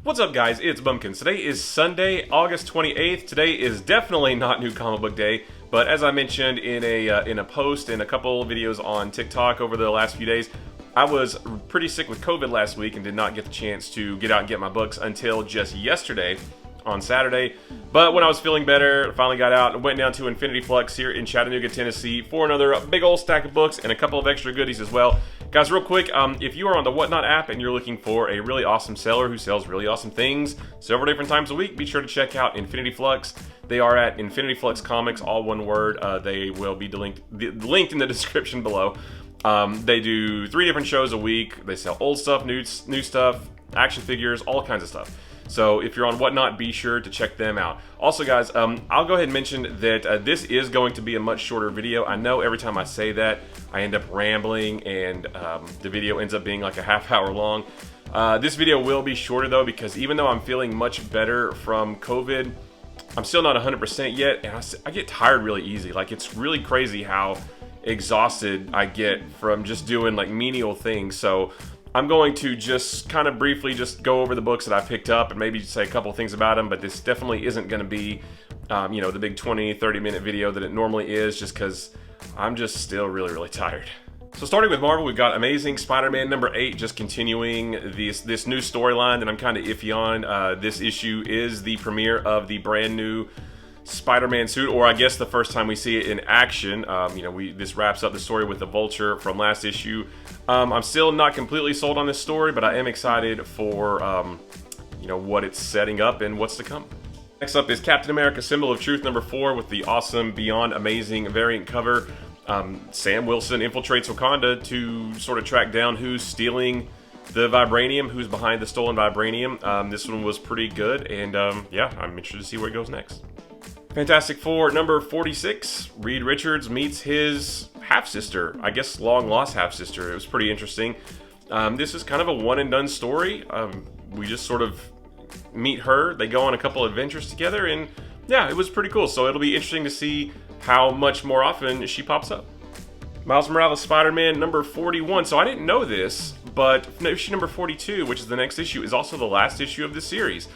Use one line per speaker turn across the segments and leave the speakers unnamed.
What's up, guys? It's Bumpkins. Today is Sunday, August 28th. Today is definitely not New Comic Book Day, but as I mentioned in a post and a couple videos on TikTok over the last few days, I was pretty sick with COVID last week and did not get the chance to get out and get my books until just yesterday on Saturday. But when I was feeling better, finally got out and went down to Infinity Flux here in Chattanooga, Tennessee for another big old stack of books and a couple of extra goodies as well. Guys, real quick, if you are on the Whatnot app and you're looking for a really awesome seller who sells really awesome things several different times a week, be sure to check out Infinity Flux. They are at Infinity Flux Comics, all one word. They will be linked in the description below. They do 3 different shows a week. They sell old stuff, new stuff, action figures, all kinds of stuff. So if you're on Whatnot, be sure to check them out. Also, guys, I'll go ahead and mention that this is going to be a much shorter video. I know every time I say that, I end up rambling and the video ends up being like a half hour long. This video will be shorter though, because even though I'm feeling much better from COVID, I'm still not 100% yet, and I get tired really easy. Like, it's really crazy how exhausted I get from just doing like menial things. So I'm going to just kind of briefly just go over the books that I picked up and maybe say a couple of things about them, but this definitely isn't going to be, the big 20-30 minute video that it normally is, just because I'm just still really tired. So starting with Marvel, we've got Amazing Spider-Man number 8, just continuing this new storyline that I'm kind of iffy on. This issue is the premiere of the brand new Spider-Man suit, or I guess the first time we see it in action. This wraps up the story with the Vulture from last issue. I'm still not completely sold on this story, but I am excited for what it's setting up and what's to come. Next up is Captain America: Symbol of Truth number 4 with the awesome Beyond Amazing variant cover. Sam Wilson infiltrates Wakanda to sort of track down who's stealing the vibranium, who's behind the stolen vibranium. This one was pretty good, and yeah, I'm interested to see where it goes next. Fantastic Four number 46, Reed Richards meets his half-sister, I guess long-lost half-sister. It was pretty interesting. This is kind of a one-and-done story. We just sort of meet her, they go on a couple adventures together, and yeah, it was pretty cool. So it'll be interesting to see how much more often she pops up. Miles Morales Spider-Man number 41. So I didn't know this, but issue number 42, which is the next issue, is also the last issue of the series.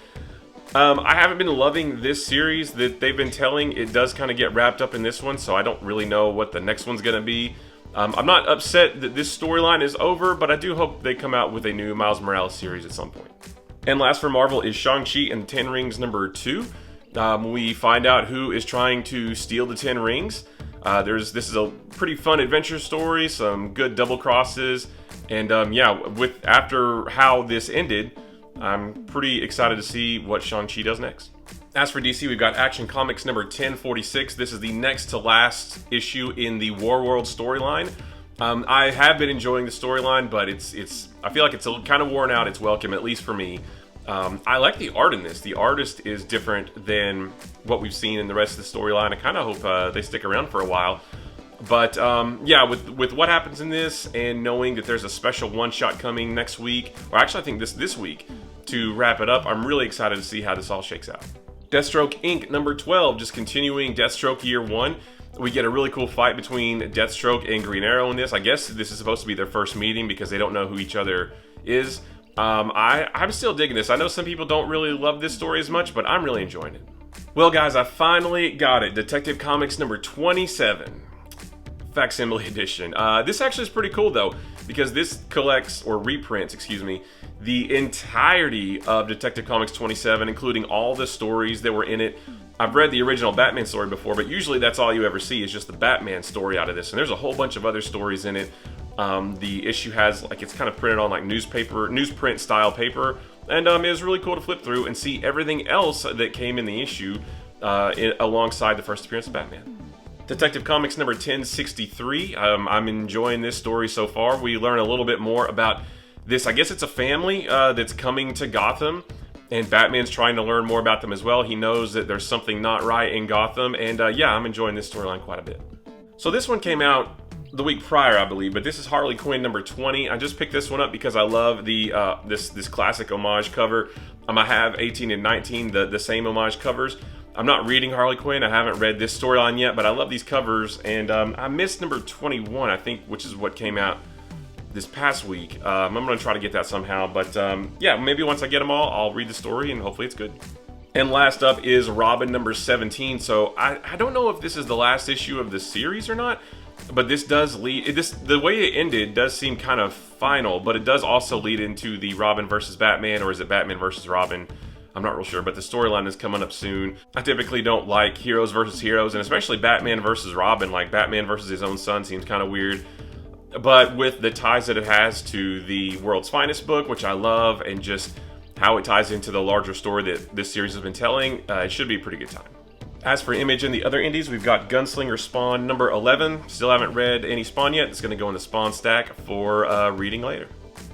I haven't been loving this series that they've been telling. It does kind of get wrapped up in this one, so I don't really know what the next one's going to be. I'm not upset that this storyline is over, but I do hope they come out with a new Miles Morales series at some point. And last for Marvel is Shang-Chi and the 10 Rings number 2. We find out who is trying to steal the 10 rings. This is a pretty fun adventure story, some good double crosses, and after how this ended, I'm pretty excited to see what Shang-Chi does next. As for DC, we've got Action Comics number 1046. This is the next to last issue in the Warworld storyline. I have been enjoying the storyline, but I feel like it's kind of worn out its welcome, at least for me. I like the art in this. The artist is different than what we've seen in the rest of the storyline. I kind of hope they stick around for a while. But with what happens in this, and knowing that there's a special one-shot coming next week, or actually I think this week, to wrap it up, I'm really excited to see how this all shakes out. Deathstroke Inc. number 12, just continuing Deathstroke Year 1. We get a really cool fight between Deathstroke and Green Arrow in this. I guess this is supposed to be their first meeting because they don't know who each other is. I'm still digging this. I know some people don't really love this story as much, but I'm really enjoying it. Well, guys, I finally got it. Detective Comics number 27. Facsimile edition. This actually is pretty cool though, because this collects, or reprints, the entirety of Detective Comics 27, including all the stories that were in it. I've read the original Batman story before, but usually that's all you ever see is just the Batman story out of this, and there's a whole bunch of other stories in it. The issue has, it's kind of printed on like newsprint style paper, and it was really cool to flip through and see everything else that came in the issue alongside the first appearance of Batman. Detective Comics number 1063. I'm enjoying this story so far. We learn a little bit more about this. I guess it's a family that's coming to Gotham, and Batman's trying to learn more about them as well. He knows that there's something not right in Gotham, and I'm enjoying this storyline quite a bit. So this one came out the week prior, I believe, but this is Harley Quinn number 20. I just picked this one up because I love the this classic homage cover. I have 18 and 19, the same homage covers. I'm not reading Harley Quinn. I haven't read this storyline yet, but I love these covers, and I missed number 21, I think, which is what came out this past week. I'm going to try to get that somehow, but yeah, maybe once I get them all, I'll read the story and hopefully it's good. And last up is Robin number 17. So I don't know if this is the last issue of the series or not, but this does lead, the way it ended does seem kind of final, but it does also lead into the Robin versus Batman, or is it Batman versus Robin? I'm not real sure, but the storyline is coming up soon. I typically don't like heroes versus heroes, and especially Batman versus Robin. Like Batman versus his own son seems kind of weird. But with the ties that it has to the World's Finest book, which I love, and just how it ties into the larger story that this series has been telling, it should be a pretty good time. As for Image and the other indies, we've got Gunslinger Spawn number 11. Still haven't read any Spawn yet. It's going to go in the Spawn stack for reading later.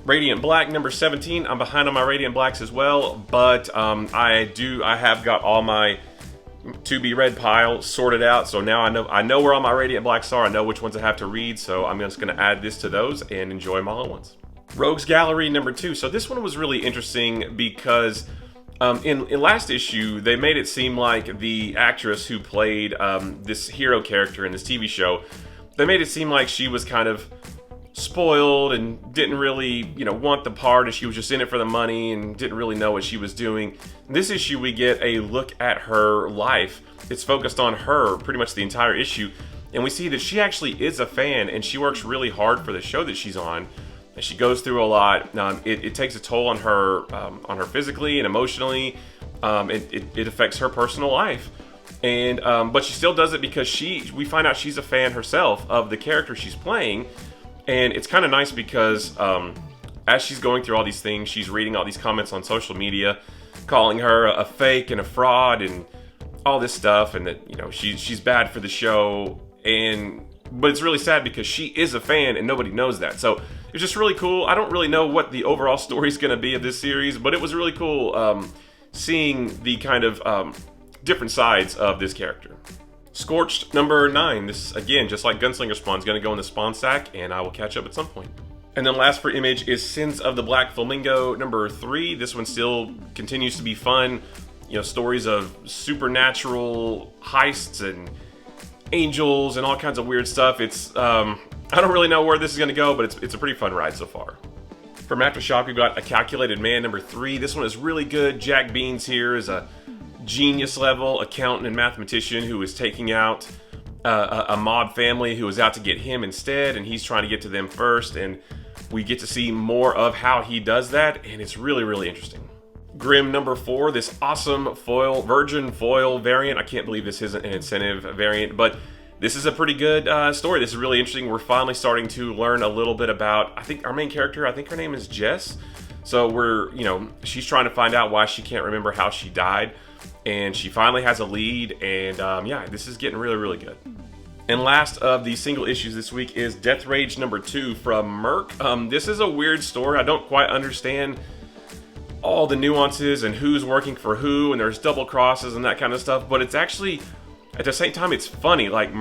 Radiant Black number 17. I'm behind on my Radiant Blacks as well, but I have got all my to be read pile sorted out, so now I know where all my Radiant Blacks are. I know which ones I have to read, so I'm just going to add this to those and enjoy them all at once. Rogues Gallery number 2. So this one was really interesting because in last issue they made it seem like the actress who played this hero character in this TV show, they made it seem like she was kind of spoiled and didn't really, want the part, and she was just in it for the money and didn't really know what she was doing. This issue we get a look at her life. It's focused on her pretty much the entire issue, and we see that she actually is a fan and she works really hard for the show that she's on. And she goes through a lot. It takes a toll on her physically and emotionally. It affects her personal life, and but she still does it because we find out she's a fan herself of the character she's playing. And it's kind of nice because as she's going through all these things, she's reading all these comments on social media, calling her a fake and a fraud and all this stuff, and that she's bad for the show. But it's really sad because she is a fan and nobody knows that. So it's just really cool. I don't really know what the overall story is going to be of this series, but it was really cool seeing the kind of different sides of this character. Scorched number 9. This, again, just like Gunslinger Spawn, is going to go in the Spawn stack, and I will catch up at some point. And then last for Image is Sins of the Black Flamingo number 3. This one still continues to be fun. Stories of supernatural heists and angels and all kinds of weird stuff. It's I don't really know where this is going to go, but it's a pretty fun ride so far. From Aftershock, we've got A Calculated Man number 3. This one is really good. Jack Beans here is a genius level accountant and mathematician who is taking out a mob family who is out to get him instead, and he's trying to get to them first, and we get to see more of how he does that, and it's really, really interesting. Grimm number 4, this awesome virgin foil variant. I can't believe this isn't an incentive variant, but this is a pretty good story. This is really interesting. We're finally starting to learn a little bit about, I think, our main character. I think her name is Jess. So she's trying to find out why she can't remember how she died, and she finally has a lead, and yeah, this is getting really, really good. And last of the single issues this week is Death Rage number 2 from Merc. This is a weird story. I don't quite understand all the nuances and who's working for who, and there's double crosses and that kind of stuff, but it's actually, at the same time, it's funny. Like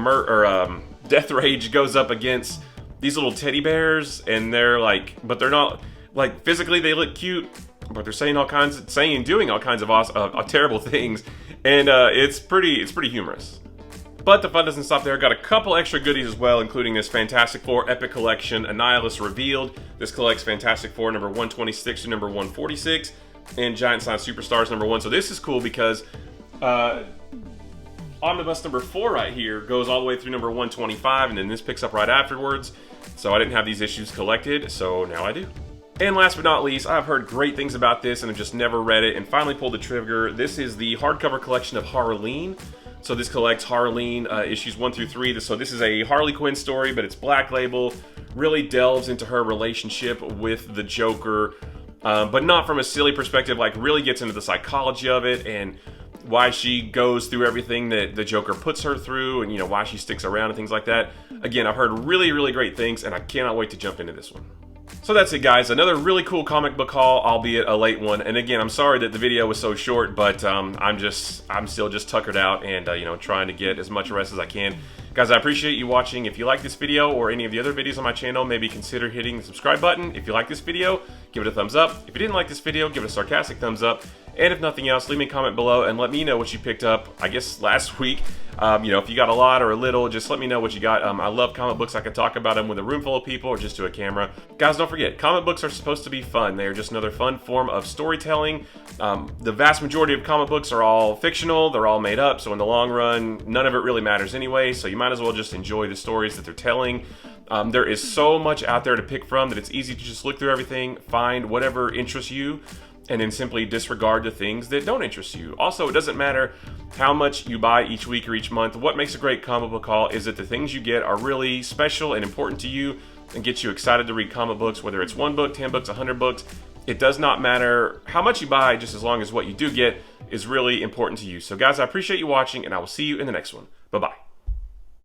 Death Rage goes up against these little teddy bears, and they're like, but they're not, like, physically they look cute, but they're saying and doing all kinds of awesome, terrible things, and it's pretty humorous. But the fun doesn't stop there. Got a couple extra goodies as well, including this Fantastic Four Epic Collection, Annihilus Revealed. This collects Fantastic Four number 126 to number 146, and Giant Size Superstars number 1. So this is cool because Omnibus number 4 right here goes all the way through number 125, and then this picks up right afterwards. So I didn't have these issues collected, so now I do. And last but not least, I've heard great things about this and I've just never read it and finally pulled the trigger. This is the hardcover collection of Harleen. So this collects Harleen issues 1 through 3. So this is a Harley Quinn story, but it's Black Label. Really delves into her relationship with the Joker, but not from a silly perspective. Like, really gets into the psychology of it and why she goes through everything that the Joker puts her through, and why she sticks around and things like that. Again, I've heard really, really great things, and I cannot wait to jump into this one. So that's it, guys. Another really cool comic book haul, albeit a late one. And again, I'm sorry that the video was so short, but I'm still just tuckered out and trying to get as much rest as I can. Guys, I appreciate you watching. If you like this video or any of the other videos on my channel, maybe consider hitting the subscribe button. If you like this video, give it a thumbs up. If you didn't like this video, give it a sarcastic thumbs up. And if nothing else, leave me a comment below and let me know what you picked up, I guess, last week. You know, if you got a lot or a little, just let me know what you got. I love comic books. I could talk about them with a room full of people or just to a camera. Guys, don't forget, comic books are supposed to be fun. They are just another fun form of storytelling. The vast majority of comic books are all fictional. They're all made up. So in the long run, none of it really matters anyway. So you might as well just enjoy the stories that they're telling. There is so much out there to pick from that it's easy to just look through everything, find whatever interests you, and then simply disregard the things that don't interest you. Also, it doesn't matter how much you buy each week or each month. What makes a great comic book haul is that the things you get are really special and important to you and get you excited to read comic books, whether it's 1 book, 10 books, 100 books. It does not matter how much you buy, just as long as what you do get is really important to you. So guys, I appreciate you watching, and I will see you in the next one. Bye-bye.